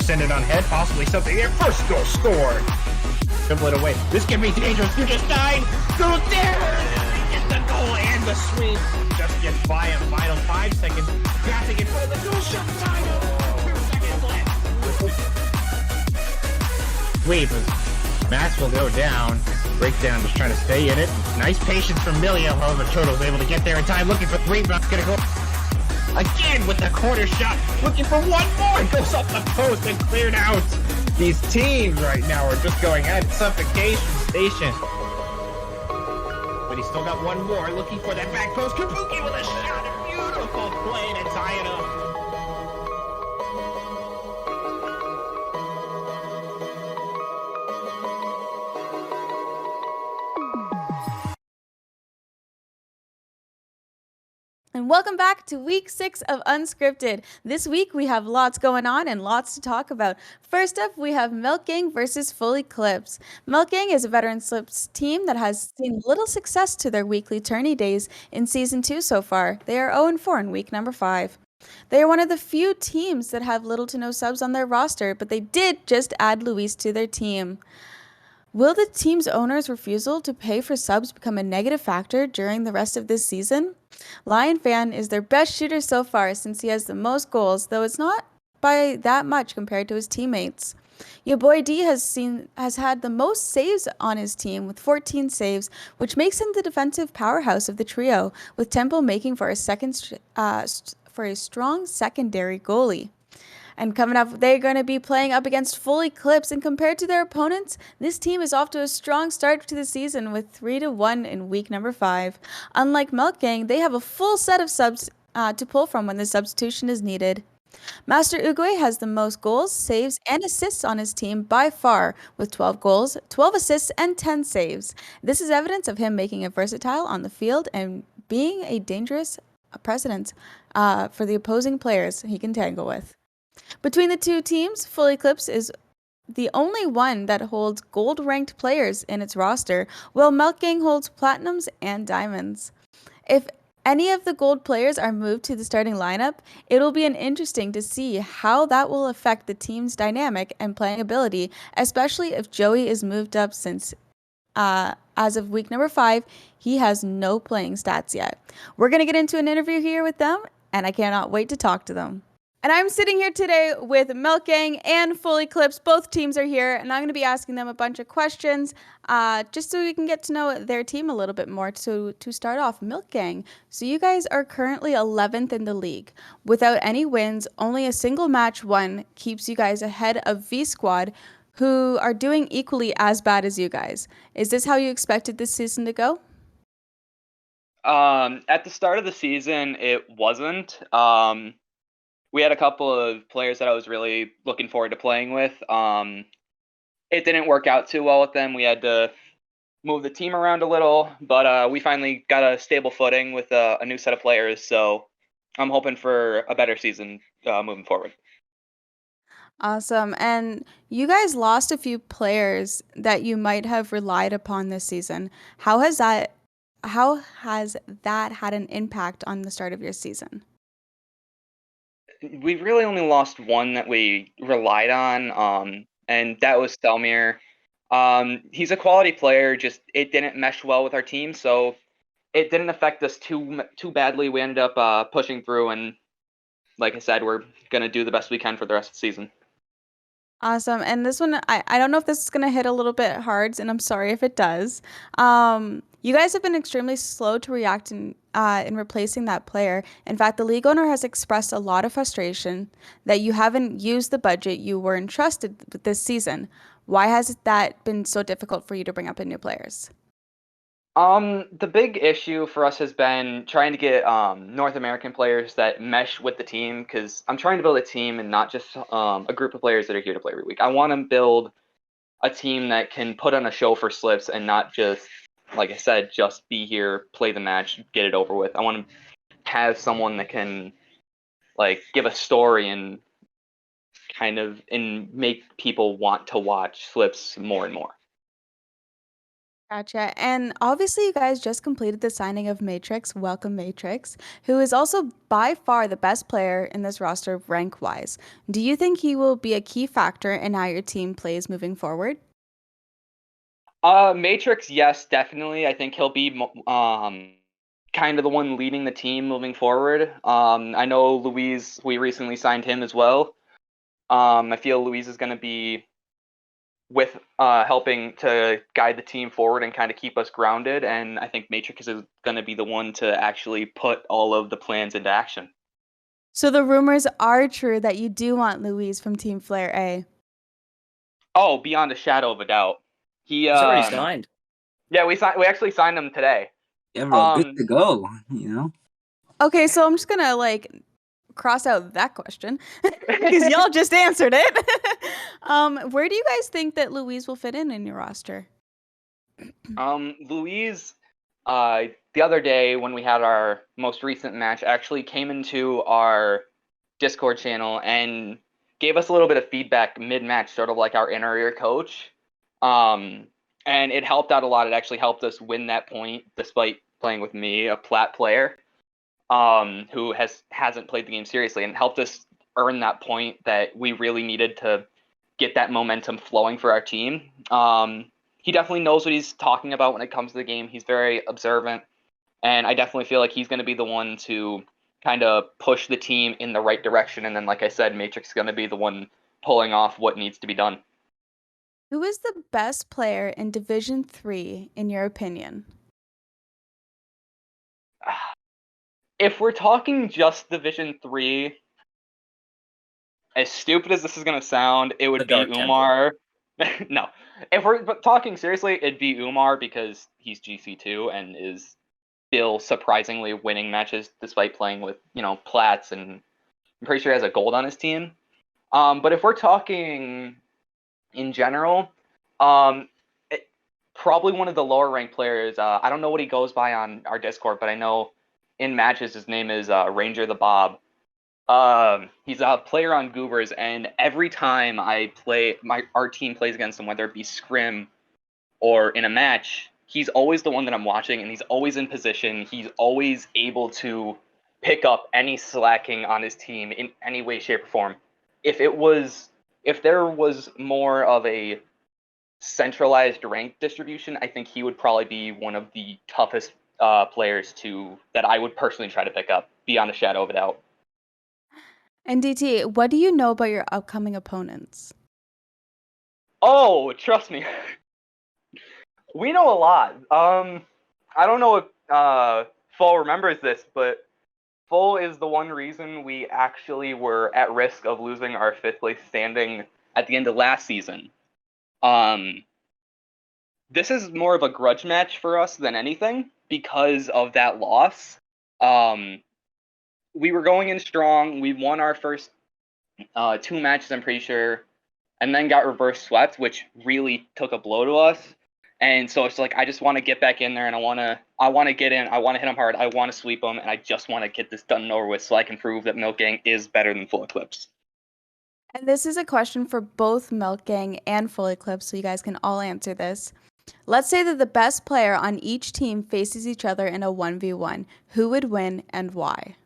Send it on head, possibly something there. First goal scored. Dribble it away. This can be dangerous. You just died. Go there. Get the goal and the sweep. Just gets by in final 5 seconds. Passing it for the goal shot time. 2 seconds left. Sweep. Max will go down. Breakdown just trying to stay in it. Nice patience from Milia. However, Turtle's able to get there in time. Looking for 3, but gonna go. Again with the corner shot, looking for one more. It goes off the post and cleared out. These teams right now are just going at suffocation station. But he's still got one more, looking for that back post. Kabuki with a shot, a beautiful play to tie it up. And welcome back to week 6 of Unscripted. This week we have lots going on and lots to talk about. First up, we have Milk Gang versus Full Eclipse. Milk Gang is a veteran Slips team that has seen little success to their weekly tourney days in Season 2 so far. They are 0-4 in week number 5. They are one of the few teams that have little to no subs on their roster, but they did just add Luis to their team. Will the team's owner's refusal to pay for subs become a negative factor during the rest of this season? Lion Fan is their best shooter so far since he has the most goals, though it's not by that much compared to his teammates. Your boy D has had the most saves on his team with 14 saves, which makes him the defensive powerhouse of the trio, with Tempo making for a strong secondary goalie. And coming up, they're going to be playing up against Full Eclipse, and compared to their opponents, this team is off to a strong start to the season with 3-1 in week number 5. Unlike Milk Gang, they have a full set of subs to pull from when the substitution is needed. Master Uguay has the most goals, saves, and assists on his team by far, with 12 goals, 12 assists, and 10 saves. This is evidence of him making it versatile on the field and being a dangerous presence for the opposing players he can tangle with. Between the two teams, Full Eclipse is the only one that holds gold-ranked players in its roster, while Milk Gang holds platinums and diamonds. If any of the gold players are moved to the starting lineup, it will be interesting to see how that will affect the team's dynamic and playing ability, especially if Joey is moved up since, as of week number 5, he has no playing stats yet. We're going to get into an interview here with them, and I cannot wait to talk to them. And I'm sitting here today with Milk Gang and Full Eclipse. Both teams are here, and I'm going to be asking them a bunch of questions just so we can get to know their team a little bit more. So to start off, Milk Gang. So you guys are currently 11th in the league. Without any wins, only a single match won keeps you guys ahead of V Squad, who are doing equally as bad as you guys. Is this how you expected this season to go? At the start of the season, it wasn't. We had a couple of players that I was really looking forward to playing with. It didn't work out too well with them. We had to move the team around a little, but we finally got a stable footing with a new set of players. So I'm hoping for a better season moving forward. Awesome. And you guys lost a few players that you might have relied upon this season. How has that had an impact on the start of your season? We really only lost one that we relied on, and that was Stelmir. He's a quality player, just it didn't mesh well with our team, so it didn't affect us too badly. We ended up pushing through, and like I said, we're going to do the best we can for the rest of the season. Awesome. And this one, I don't know if this is going to hit a little bit hard, and I'm sorry if it does. You guys have been extremely slow to react in replacing that player. In fact, the league owner has expressed a lot of frustration that you haven't used the budget you were entrusted with this season. Why has that been so difficult for you to bring up in new players? The big issue for us has been trying to get North American players that mesh with the team, because I'm trying to build a team and not just a group of players that are here to play every week. I want to build a team that can put on a show for Slips and not just like I said, just be here, play the match, get it over with. I want to have someone that can like give a story and make people want to watch Slips more and more. Gotcha. And obviously, you guys just completed the signing of Matrix. Welcome, Matrix, who is also by far the best player in this roster rank wise. Do you think he will be a key factor in how your team plays moving forward? Matrix, yes, definitely. I think he'll be kind of the one leading the team moving forward. I know Louise, we recently signed him as well. I feel Louise is going to be with helping to guide the team forward and kind of keep us grounded. And I think Matrix is going to be the one to actually put all of the plans into action. So the rumors are true that you do want Louise from Team Flare A. Oh, beyond a shadow of a doubt. He's already signed. Yeah, we actually signed him today. Yeah, bro, good to go. Okay, so I'm just gonna cross out that question because y'all just answered it. Where do you guys think that Louise will fit in your roster? Louise, the other day when we had our most recent match, actually came into our Discord channel and gave us a little bit of feedback mid-match, sort of like our inner ear coach. And it helped out a lot. It actually helped us win that point, despite playing with me, a plat player, who hasn't played the game seriously, and helped us earn that point that we really needed to get that momentum flowing for our team. He definitely knows what he's talking about when it comes to the game. He's very observant, and I definitely feel like he's going to be the one to kind of push the team in the right direction. And then, like I said, Matrix is going to be the one pulling off what needs to be done. Who is the best player in Division 3, in your opinion? If we're talking just Division 3, as stupid as this is going to sound, it would be Umar. No. If we're talking seriously, it'd be Umar because he's GC2 and is still surprisingly winning matches despite playing with, plats, and I'm pretty sure he has a gold on his team. But if we're talking in general, probably one of the lower ranked players. I don't know what he goes by on our Discord, but I know in matches his name is Ranger the Bob. He's a player on Goobers, and every time I play, our team plays against him, whether it be scrim or in a match, he's always the one that I'm watching, and he's always in position. He's always able to pick up any slacking on his team in any way, shape, or form. If there was more of a centralized rank distribution, I think he would probably be one of the toughest players that I would personally try to pick up, beyond a shadow of a doubt. And DT, what do you know about your upcoming opponents? Oh, trust me. We know a lot. I don't know if Full remembers this, but Full is the one reason we actually were at risk of losing our 5th place standing at the end of last season. This is more of a grudge match for us than anything because of that loss. We were going in strong. We won our first 2 matches, I'm pretty sure, and then got reverse swept, which really took a blow to us. And so it's like, I just want to get back in there, and I want to get in. I want to hit them hard. I want to sweep them, and I just want to get this done and over with so I can prove that Milk Gang is better than Full Eclipse. And this is a question for both Milk Gang and Full Eclipse, so you guys can all answer this. Let's say that the best player on each team faces each other in a 1v1. Who would win and why?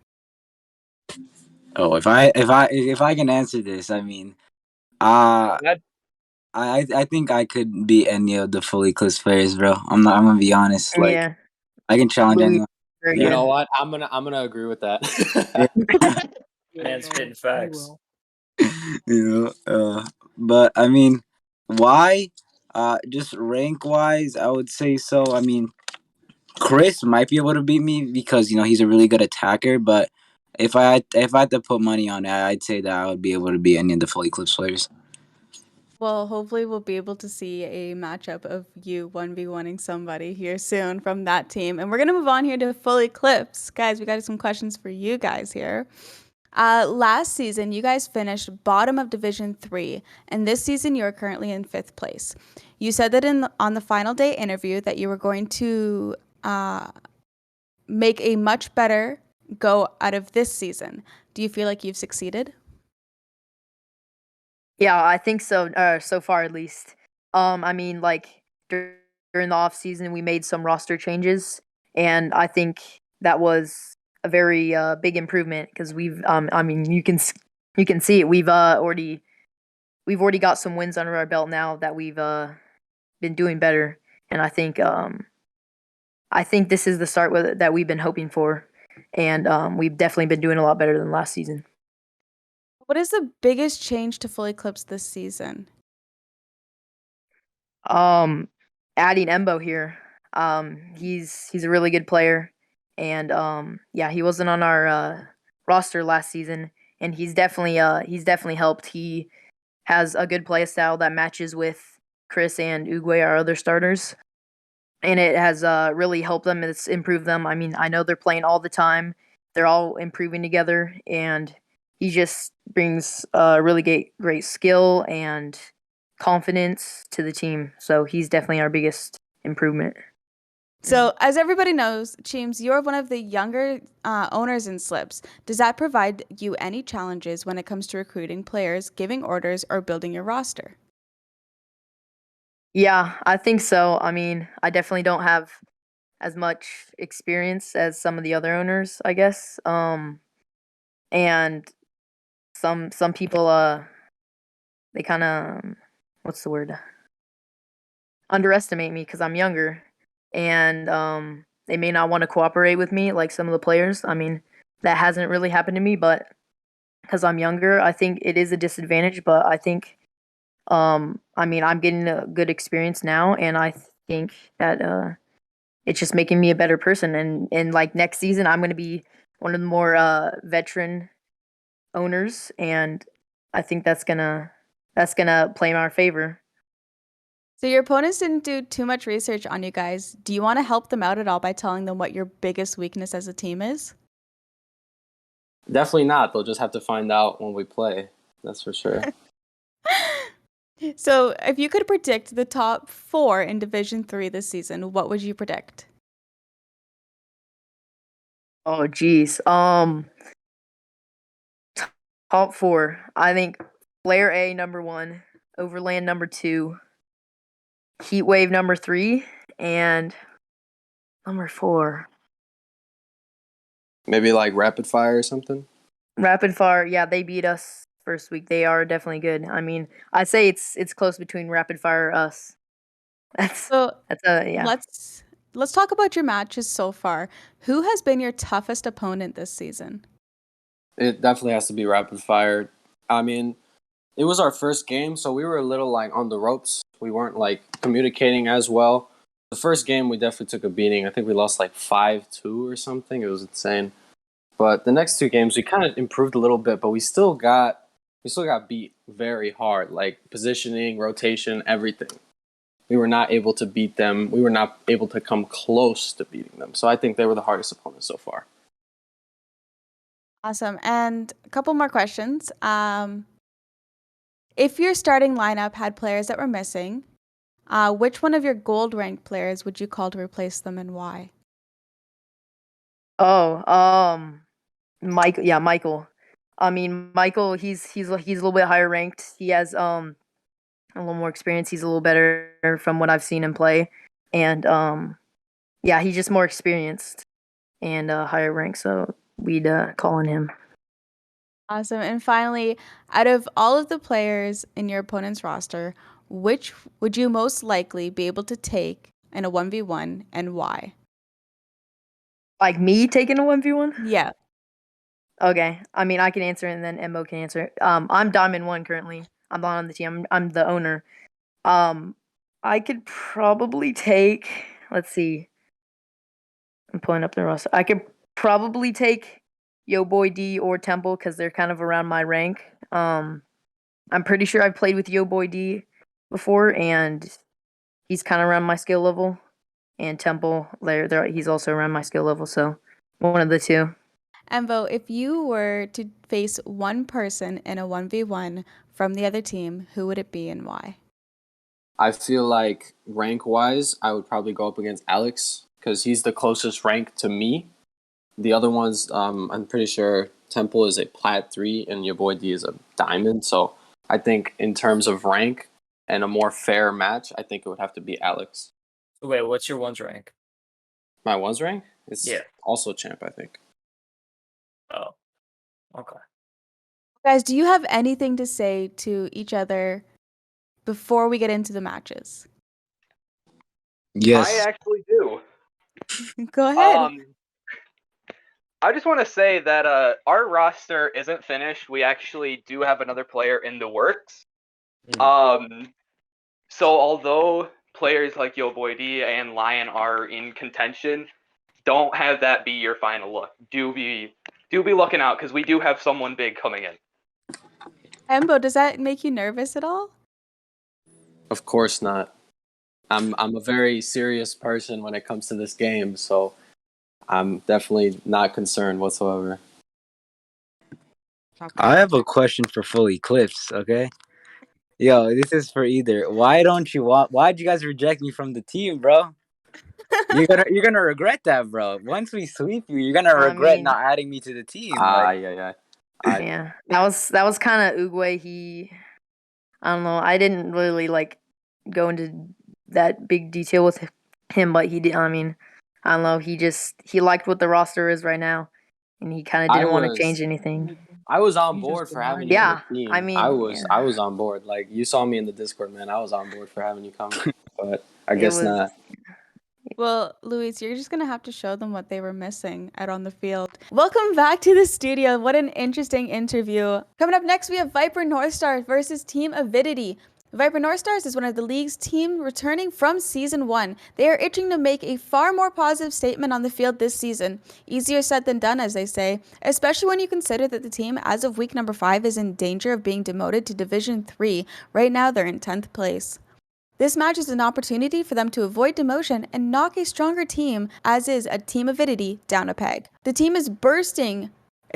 Oh, if I can answer this, I mean, I think I could beat any of the Full Eclipse players, bro. I'm gonna be honest. Like, yeah. I can challenge anyone. You know what? I'm gonna agree with that. Man, spitting facts. But I mean, why? Just rank wise, I would say so. I mean, Chris might be able to beat me because he's a really good attacker. But if I had to put money on it, I'd say that I would be able to beat any of the Full Eclipse players. Well, hopefully we'll be able to see a matchup of you 1v1ing somebody here soon from that team. And we're going to move on here to Full Eclipse. Guys, we got some questions for you guys here. Last season, you guys finished bottom of Division 3, and this season you're currently in 5th place. You said that on the final day interview that you were going to make a much better go out of this season. Do you feel like you've succeeded? Yeah, I think so. So far, at least. I mean, like during the off season, we made some roster changes, and I think that was a very big improvement because we've. I mean, you can see it. We've already got some wins under our belt now that we've been doing better, and I think this is the start that we've been hoping for, and we've definitely been doing a lot better than last season. What is the biggest change to Full Eclipse this season? Adding Embo here. He's a really good player, and yeah, he wasn't on our roster last season, and he's definitely helped. He has a good play style that matches with Chris and Uguay, our other starters, and it has really helped them. It's improved them. I mean, I know they're playing all the time. They're all improving together, and he just brings really great skill and confidence to the team. So he's definitely our biggest improvement. So, as everybody knows, Cheems, you're one of the younger owners in Slips. Does that provide you any challenges when it comes to recruiting players, giving orders, or building your roster? Yeah, I think so. I mean, I definitely don't have as much experience as some of the other owners, I guess. And some people they kind of what's the word? Underestimate me because I'm younger, and they may not want to cooperate with me like some of the players. I mean, that hasn't really happened to me, but because I'm younger, I think it is a disadvantage. But I think, I mean, I'm getting a good experience now, and I think that it's just making me a better person. And like next season, I'm going to be one of the more veteran owners, and I think that's gonna play in our favor. So your opponents didn't do too much research on you guys. Do you want to help them out at all by telling them what your biggest weakness as a team is? Definitely not. They'll just have to find out when we play. That's for sure. So if you could predict the top 4 in Division 3 this season, what would you predict? Oh, geez. Top 4. I think Flare A number 1, Overland number 2, Heatwave number 3, and number 4. Maybe like rapid fire or something. Rapid Fire. Yeah, they beat us first week. They are definitely good. I mean, I'd say it's close between Rapid Fire or us. That's yeah. Let's talk about your matches so far. Who has been your toughest opponent this season? It definitely has to be rapid fire. I mean, it was our first game, so we were a little like on the ropes. We weren't like communicating as well. The first game, we definitely took a beating. I think we lost like 5-2 or something. It was insane. But the next 2 games, we kind of improved a little bit, but we still got beat very hard, like positioning, rotation, everything. We were not able to beat them. We were not able to come close to beating them. So I think they were the hardest opponents so far. Awesome. And a couple more questions. If your starting lineup had players that were missing, which one of your gold ranked players would you call to replace them and why? Oh, Michael. Yeah, Michael. I mean, Michael. He's a little bit higher ranked. He has a little more experience. He's a little better from what I've seen him play, and yeah, he's just more experienced and higher ranked. So we'd call on him. Awesome. And finally, out of all of the players in your opponent's roster, which would you most likely be able to take in a 1v1 and why? Like me taking a 1v1? Yeah. Okay. I mean, I can answer it and then Mo can answer it. I'm Diamond 1 currently. I'm not on the team. I'm the owner. I could probably take, let's see. I'm pulling up the roster. I could probably take Yo Boy D or Temple because they're kind of around my rank. I'm pretty sure I've played with Yo Boy D before, and he's kind of around my skill level. And Temple, he's also around my skill level, so one of the two. Embo, if you were to face one person in a 1v1 from the other team, who would it be and why? I feel like rank-wise, I would probably go up against Alex because he's the closest rank to me. The other ones, I'm pretty sure Temple is a Plat 3 and your boy D is a Diamond. So I think in terms of rank and a more fair match, I think it would have to be Alex. Wait, what's your one's rank? My one's rank? It's Yeah. also champ, I think. Oh, okay. Guys, do you have anything to say to each other before we get into the matches? Yes. I actually do. Go ahead. I just want to say that our roster isn't finished. We actually do have another player in the works. So although players like Yo Boy D and Lion are in contention, don't have that be your final look. Do be looking out because we do have someone big coming in. Embo, does that make you nervous at all? Of course not. I'm a very serious person when it comes to this game, so I'm definitely not concerned whatsoever. I have a question for full Eclipse, okay? Yo, this is for either. Why'd you guys reject me from the team, bro? You're gonna regret that, bro. Once we sweep you, you're gonna regret not adding me to the team. Yeah. That was kind of Uguay. I don't know. I didn't really like go into that big detail with him, but he did. I mean, I don't know. He liked what the roster is right now, and he kind of didn't want to change anything. I was on board for having you Yeah, in the team. I mean, I was on board. Like, you saw me in the Discord, man. I was on board for having you come, but I guess not. Well, Luis, you're just going to have to show them what they were missing out on the field. Welcome back to the studio. What an interesting interview. Coming up next, we have Viper North Stars versus Team Avidity. Viper North Stars is one of the league's team returning from Season 1. They are itching to make a far more positive statement on the field this season. Easier said than done, as they say, especially when you consider that the team, as of week number 5, is in danger of being demoted to Division 3. Right now, they're in 10th place. This match is an opportunity for them to avoid demotion and knock a stronger team, as is a Team Avidity, down a peg. The team is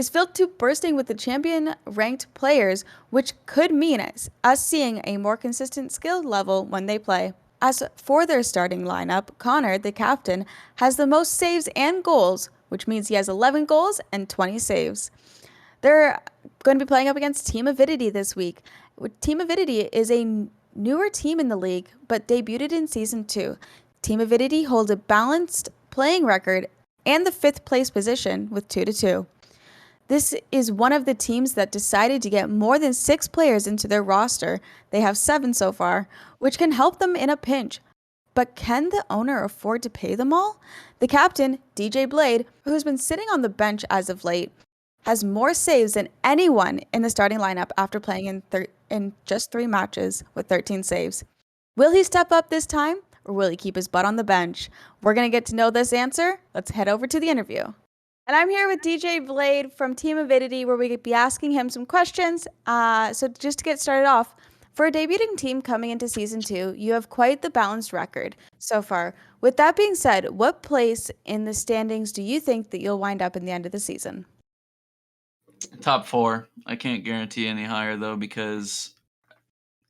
filled to bursting with the champion-ranked players, which could mean us seeing a more consistent skill level when they play. As for their starting lineup, Connor, the captain, has the most saves and goals, which means he has 11 goals and 20 saves. They're going to be playing up against Team Avidity this week. Team Avidity is a newer team in the league, but debuted in Season 2. Team Avidity holds a balanced playing record and the 5th place position with 2-2. This is one of the teams that decided to get more than 6 players into their roster. They have 7 so far, which can help them in a pinch. But can the owner afford to pay them all? The captain, DJ Blade, who has been sitting on the bench as of late, has more saves than anyone in the starting lineup after playing in just 3 matches with 13 saves. Will he step up this time, or will he keep his butt on the bench? We're going to get to know this answer. Let's head over to the interview. And I'm here with DJ Blade from Team Avidity, where we could be asking him some questions. So just to get started off, for a debuting team coming into Season 2, you have quite the balanced record so far. With that being said, what place in the standings do you think that you'll wind up in the end of the season? Top 4. I can't guarantee any higher, though, because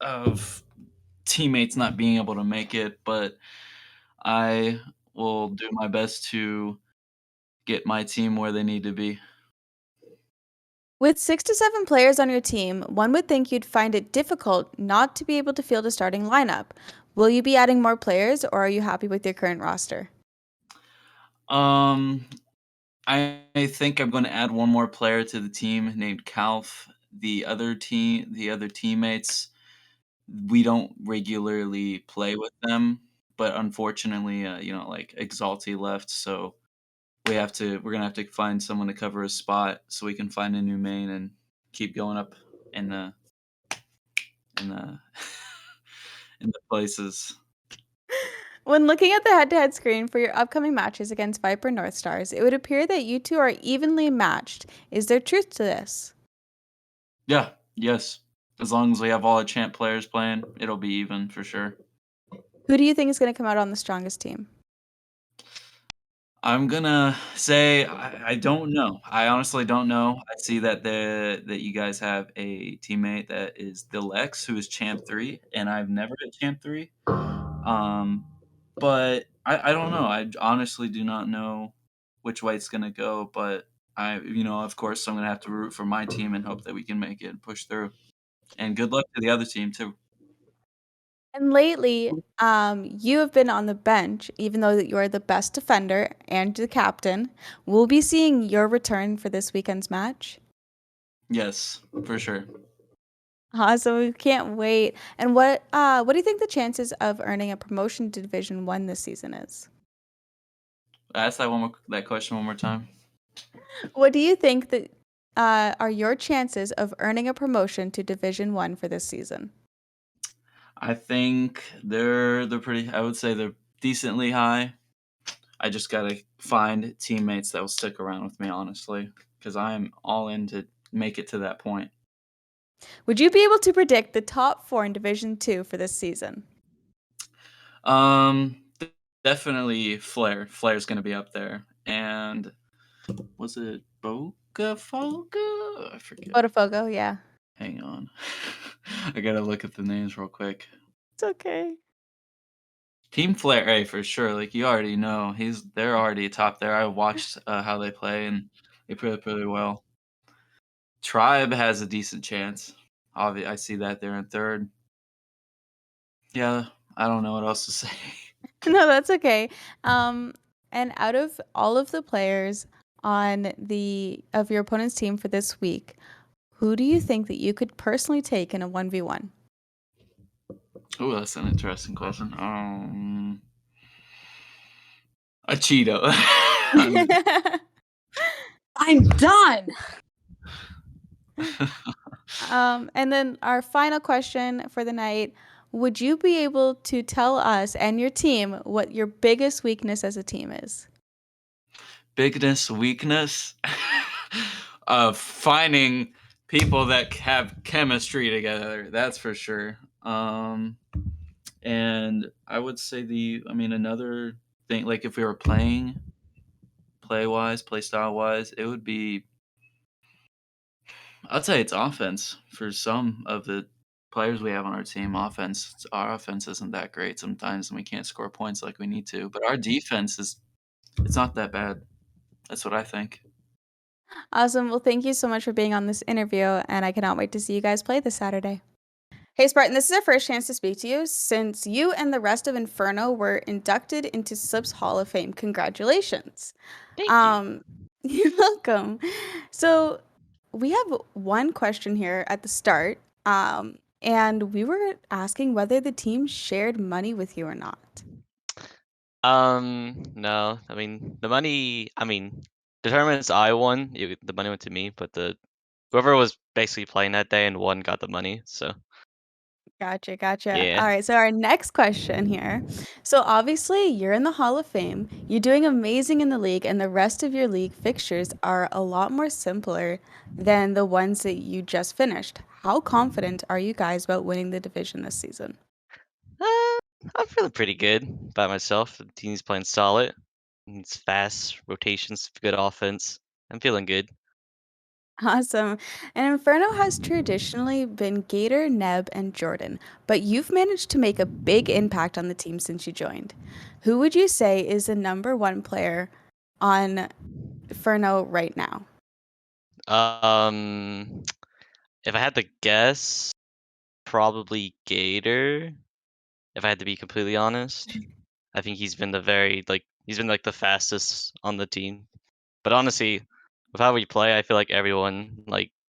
of teammates not being able to make it, but I will do my best to get my team where they need to be. With 6 to 7 players on your team, one would think you'd find it difficult not to be able to field a starting lineup. Will you be adding more players, or are you happy with your current roster? I think I'm going to add one more player to the team named Calf. The other teammates, we don't regularly play with them, but unfortunately, like Exalti left, so we're gonna have to find someone to cover his spot so we can find a new main and keep going up in the in the places. When looking at the head-to-head screen for your upcoming matches against Viper North Stars, it would appear that you two are evenly matched. Is there truth to this? Yeah, yes. As long as we have all the champ players playing, it'll be even for sure. Who do you think is going to come out on the strongest team? I'm gonna say I don't know. I honestly don't know. I see that that you guys have a teammate that is the Lex, who is Champ 3, and I've never hit Champ 3. But I don't know. I honestly do not know which way it's gonna go. But of course, I'm gonna have to root for my team and hope that we can make it and push through. And good luck to the other team too. And lately, you have been on the bench, even though that you are the best defender and the captain. We'll be seeing your return for this weekend's match. Yes, for sure. Awesome, we can't wait. And what do you think the chances of earning a promotion to Division 1 this season is? Ask that question one more time. What do you think that are your chances of earning a promotion to Division 1 for this season? I think they're pretty. I would say they're decently high. I just gotta find teammates that will stick around with me, honestly, because I'm all in to make it to that point. Would you be able to predict the top 4 in Division 2 for this season? Definitely Flare. Flare's gonna be up there, and was it Boca Foga? I forget. Botafogo, yeah. Hang on, I gotta look at the names real quick. It's okay. Team Flare A for sure. Like you already know, they're already top there. I watched how they play, and they play really well. Tribe has a decent chance. I see that they're in third. Yeah, I don't know what else to say. No, that's okay. And out of all of the players on of your opponent's team for this week, who do you think that you could personally take in a 1v1? Oh, that's an interesting question. A Cheeto. I'm done. And then our final question for the night, would you be able to tell us and your team what your biggest weakness as a team is? Biggest weakness of finding people that have chemistry together. That's for sure. And I would say another thing, like if we were playing play style wise, it would be, I'd say it's offense for some of the players we have on our team. Our offense isn't that great sometimes, and we can't score points like we need to. But our defense it's not that bad. That's what I think. Awesome. Well, thank you so much for being on this interview, and I cannot wait to see you guys play this Saturday. Hey, Spartan, this is our first chance to speak to you since you and the rest of Inferno were inducted into Slip's Hall of Fame. Congratulations. Thank you. You're welcome. So we have one question here at the start, and we were asking whether the team shared money with you or not. No. I mean, the money. The tournaments I won, the money went to me, but whoever was basically playing that day and won got the money. So Gotcha. yeah. All right, so our next question here. So obviously, you're in the Hall of Fame. You're doing amazing in the league, and the rest of your league fixtures are a lot more simpler than the ones that you just finished. How confident are you guys about winning the division this season? I'm feeling pretty good by myself. The team's playing solid. It's fast rotations, good offense. I'm feeling good. Awesome. And Inferno has traditionally been Gator, Neb, and Jordan, but you've managed to make a big impact on the team since you joined. Who would you say is the number 1 player on Inferno right now? If I had to guess, probably Gator. If I had to be completely honest, I think he's been the fastest on the team. But honestly, with how we play, I feel like everyone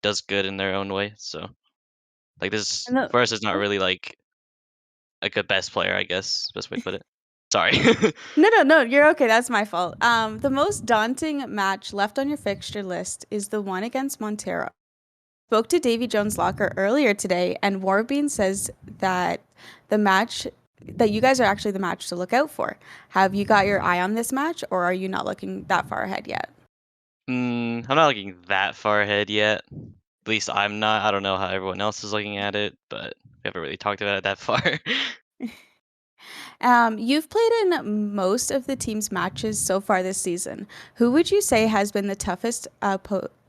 does good in their own way. So this And the- first is not really like a best player, I guess. Best way to put it. Sorry. No, you're okay. That's my fault. The most daunting match left on your fixture list is the one against Montero. Spoke to Davey Jones Locker earlier today, and Warbean says that you guys are actually the match to look out for. Have you got your eye on this match, or are you not looking that far ahead yet? I'm not looking that far ahead yet. At least I'm not. I don't know how everyone else is looking at it, but we haven't really talked about it that far. You've played in most of the team's matches so far this season. Who would you say has been the toughest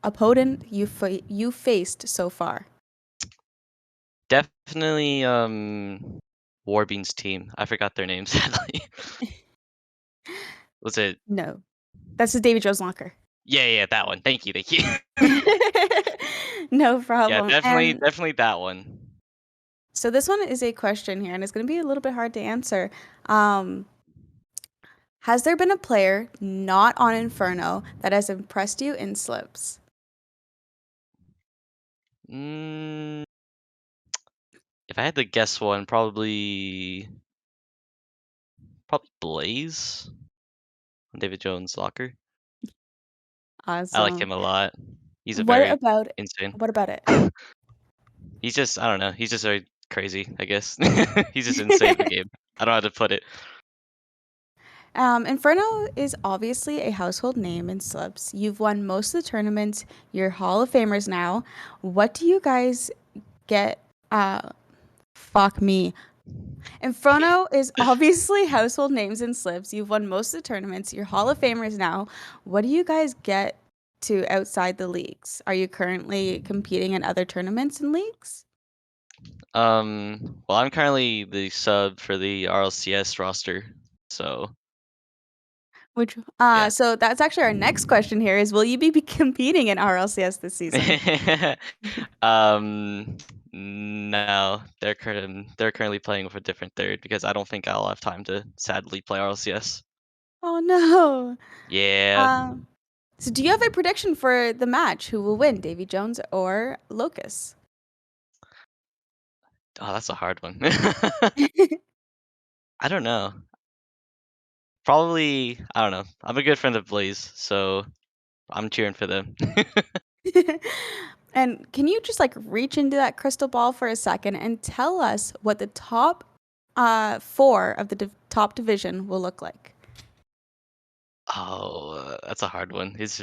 opponent you faced so far? Definitely Warbean's team. I forgot their name sadly. Was it? No, that's the Davy Jones locker. Yeah, that one. Thank you. No Yeah, problem. And definitely that one. so this one is a question here, and it's going to be a little bit hard to answer. Um, has there been a player not on Inferno that has impressed you in slips? Mm, if I had to guess one, probably Blaze on David Jones' locker. I like Awesome. him a lot. He's a What very about insane. what about it? He's just I don't know. He's just very crazy. I guess he's just insane in the game. I don't know how to put it. Inferno is obviously a household name in slips. You've won most of the tournaments. You're Hall of Famers now. What do you guys get? Fuck me. Inferno is obviously household names in slips. You've won most of the tournaments. You're Hall of Famers now. What do you guys get to outside the leagues? Are you currently competing in other tournaments and leagues? Well, I'm currently the sub for the RLCS roster, so Which yeah. so that's actually our next question here is will you be competing in RLCS this season? um, no, they're currently playing with a different third because I don't think I'll have time to sadly play RLCS. Oh no. Yeah. Um so do you have a prediction for the match? Who will win, Davy Jones or Locus? Oh, that's a hard one. I don't know. Probably, I don't know. I'm a good friend of Blaze, so I'm cheering for them. And can you just like reach into that crystal ball for a second and tell us what the top four of the top division will look like? Oh, that's a hard one. It's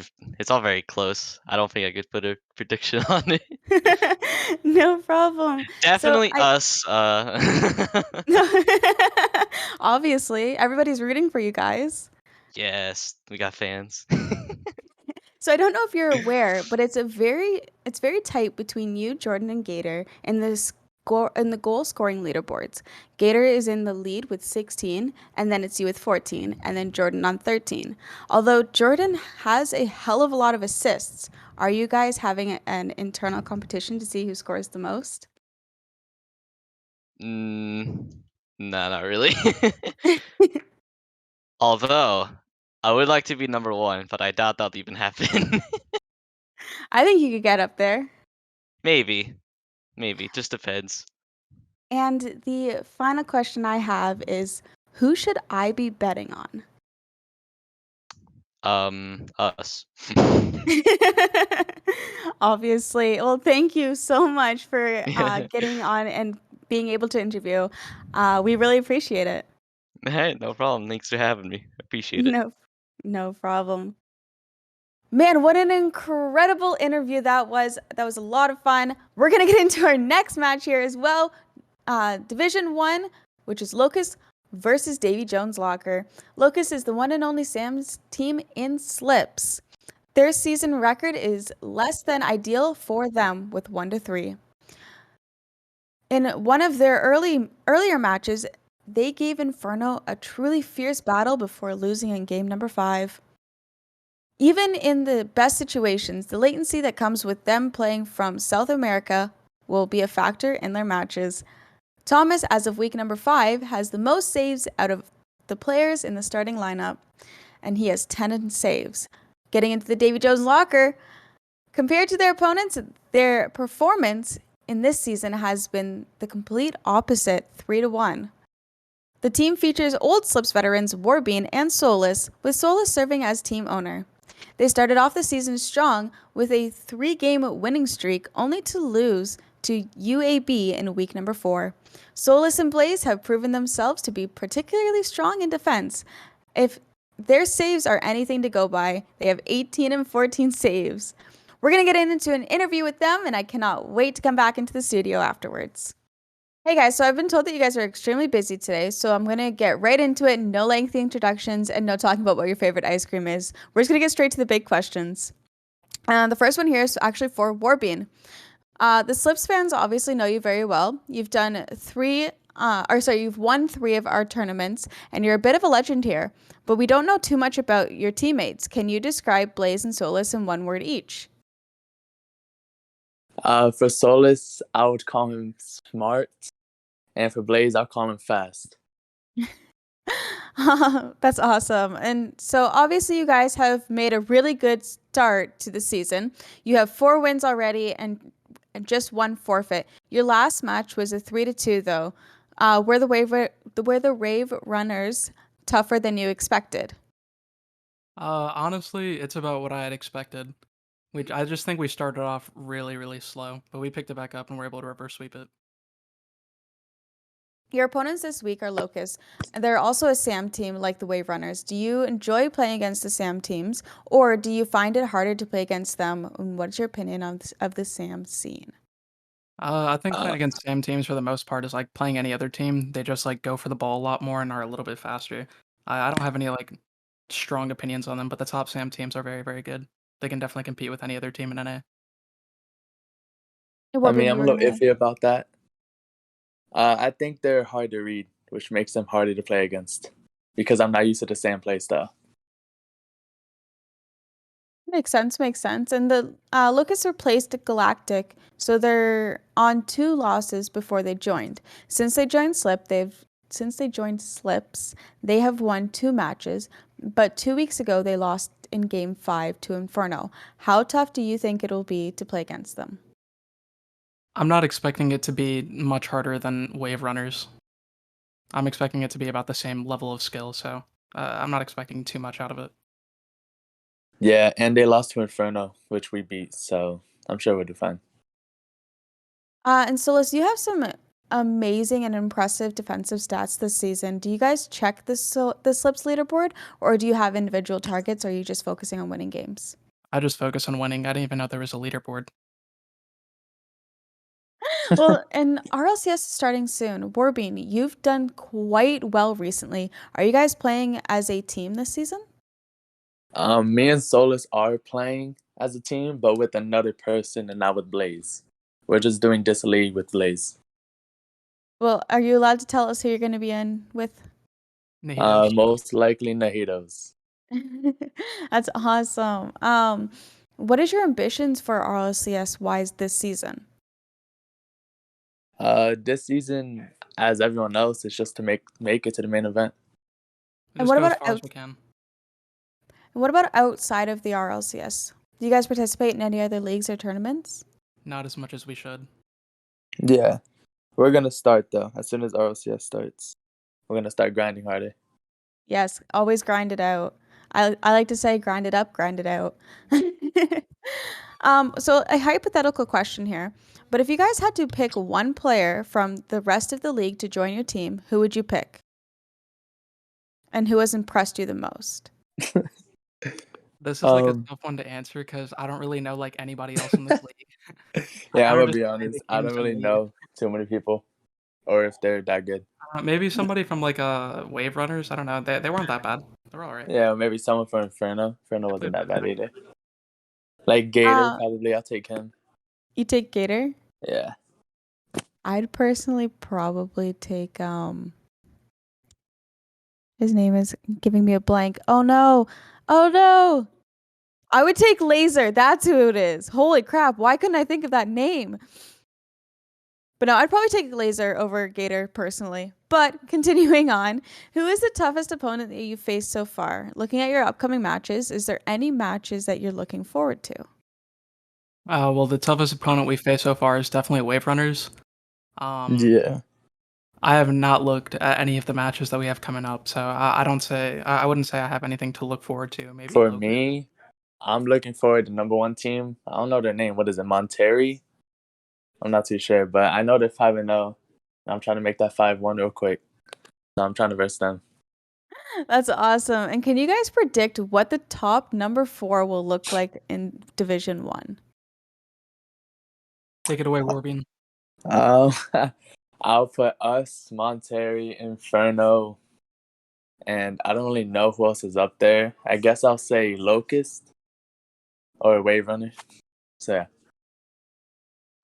all very close. I don't think I could put a prediction on it. No problem. So Definitely I us. obviously everybody's rooting for you guys. Yes, we got fans. So I don't know if you're aware, but it's very tight between you, Jordan, and Gator in the score in the goal scoring leaderboards. Gator is in the lead with 16, and then it's you with 14, and then Jordan on 13. Although Jordan has a hell of a lot of assists, are you guys having an internal competition to see who scores the most? mm, no, not really. Although I would like to be number one, but I doubt that'll even happen. I think you could get up there. Maybe, just depends. And the final question I have is who should I be betting on? Us. Obviously. Well, thank you so much for getting on and being able to interview. We really appreciate it. Hey, no problem. Thanks for having me. Appreciate it. No, no problem. Man, what an incredible interview that was. That was a lot of fun. We're going to get into our next match here as well. Division 1, which is Locus versus Davy Jones Locker. Locus is the one and only Sam's team in slips. Their season record is less than ideal for them with 1-3. In one of their earlier matches, they gave Inferno a truly fierce battle before losing in game number 5. Even in the best situations, the latency that comes with them playing from South America will be a factor in their matches. Thomas, as of week number 5, has the most saves out of the players in the starting lineup, and he has 10 saves. Getting into the Davy Jones locker, compared to their opponents, their performance in this season has been the complete opposite, 3-1. The team features old Slips veterans Warbean and Solus, with Solus serving as team owner. They started off the season strong with a 3-game winning streak, only to lose to UAB in week number 4. Solus and Blaze have proven themselves to be particularly strong in defense. If their saves are anything to go by, they have 18 and 14 saves. We're going to get into an interview with them, and I cannot wait to come back into the studio afterwards. Hey guys, so I've been told that you guys are extremely busy today, so I'm gonna get right into it. No lengthy introductions and no talking about what your favorite ice cream is. We're just gonna get straight to the big questions. The first one here is actually for Warbean. The Slips fans obviously know you very well. You've you've won 3 of our tournaments, and you're a bit of a legend here. But we don't know too much about your teammates. Can you describe Blaze and Solus in one word each? For Solus, I would call him smart, and for Blaze, I'll call him fast. That's awesome. And so obviously you guys have made a really good start to the season. You have 4 wins already and just 1 forfeit. Your last match was a 3-2 though. Were the Rave runners tougher than you expected? Honestly, it's about what I had expected. I just think we started off really, really slow, but we picked it back up and were able to reverse sweep it. Your opponents this week are Locus, and they're also a SAM team like the Wave Runners. Do you enjoy playing against the SAM teams, or do you find it harder to play against them? And what's your opinion of the SAM scene? I think playing against SAM teams for the most part is like playing any other team. They just like go for the ball a lot more and are a little bit faster. I don't have any like strong opinions on them, but the top SAM teams are very, very good. They can definitely compete with any other team in NA. I mean, I'm a little iffy about that. I think they're hard to read, which makes them harder to play against because I'm not used to the same play style. Makes sense, makes sense. And the Locus replaced Galactic, so they're on 2 losses before they joined. Since they joined Slips, they have won 2 matches, but 2 weeks ago they lost in Game 5 to Inferno. How tough do you think it'll be to play against them? I'm not expecting it to be much harder than Wave Runners. I'm expecting it to be about the same level of skill, so I'm not expecting too much out of it. Yeah, and they lost to Inferno, which we beat, so I'm sure we'll do fine. And Solus, you have some amazing and impressive defensive stats this season. Do you guys check the Slips leaderboard, or do you have individual targets, or are you just focusing on winning games? I just focus on winning. I didn't even know there was a leaderboard. Well, and RLCS is starting soon. Warbean, you've done quite well recently. Are you guys playing as a team this season? Me and Solus are playing as a team, but with another person and not with Blaze. We're just doing this league with Blaze. Well, are you allowed to tell us who you're going to be in with? Most likely Nahitos. That's awesome. What is your ambitions for RLCS wise this season? This season, as everyone else, is just to make it to the main event. And what about outside of the RLCS? Do you guys participate in any other leagues or tournaments? Not as much as we should. Yeah, we're gonna start though. As soon as RLCS starts, we're gonna start grinding harder. Yes, always grind it out. I like to say grind it up, grind it out. So a hypothetical question here. But if you guys had to pick one player from the rest of the league to join your team, who would you pick? And who has impressed you the most? This is like a tough one to answer because I don't really know like anybody else in this league. Yeah, I'm gonna be honest. I don't really know too many people, or if they're that good. Maybe somebody from like Wave Runners. I don't know. They weren't that bad. They're all right. Yeah, maybe someone from Inferno. Inferno wasn't that bad either. Like Gator, probably. I'll take him. You take Gator? Yeah. I'd personally probably take his name is giving me a blank. Oh no. Oh no. I would take Laser. That's who it is. Holy crap. Why couldn't I think of that name? But no, I'd probably take Laser over Gator personally. But continuing on, who is the toughest opponent that you've faced so far? Looking at your upcoming matches, is there any matches that you're looking forward to? Well, the toughest opponent we faced so far is definitely Wave Runners. Yeah. I have not looked at any of the matches that we have coming up, so I wouldn't say I have anything to look forward to. Maybe For me, I'm looking forward to number 1 team. I don't know their name. What is it, Monterrey? I'm not too sure, but I know they're 5-0. I'm trying to make that 5-1 real quick. So I'm trying to verse them. That's awesome. And can you guys predict what the top number 4 will look like in Division 1? Take it away, Warbean. I'll put us, Monterey, Inferno, and I don't really know who else is up there. I guess I'll say Locus or Wave Runner. So yeah.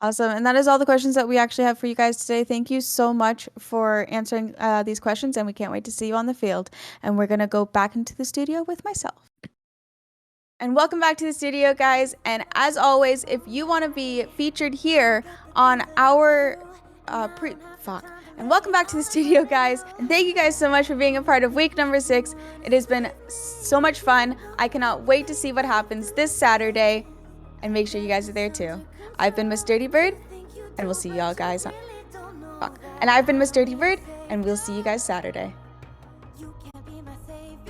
Awesome. And that is all the questions that we actually have for you guys today. Thank you so much for answering these questions, and we can't wait to see you on the field. And we're going to go back into the studio with myself. And welcome back to the studio, guys. And as always, if you want to be featured here on our And welcome back to the studio, guys. And thank you guys so much for being a part of week number 6. It has been so much fun. I cannot wait to see what happens this Saturday. And make sure you guys are there too. I've been Miss Dirty Bird, and we'll see y'all guys I've been Miss Dirty Bird, and we'll see you guys Saturday.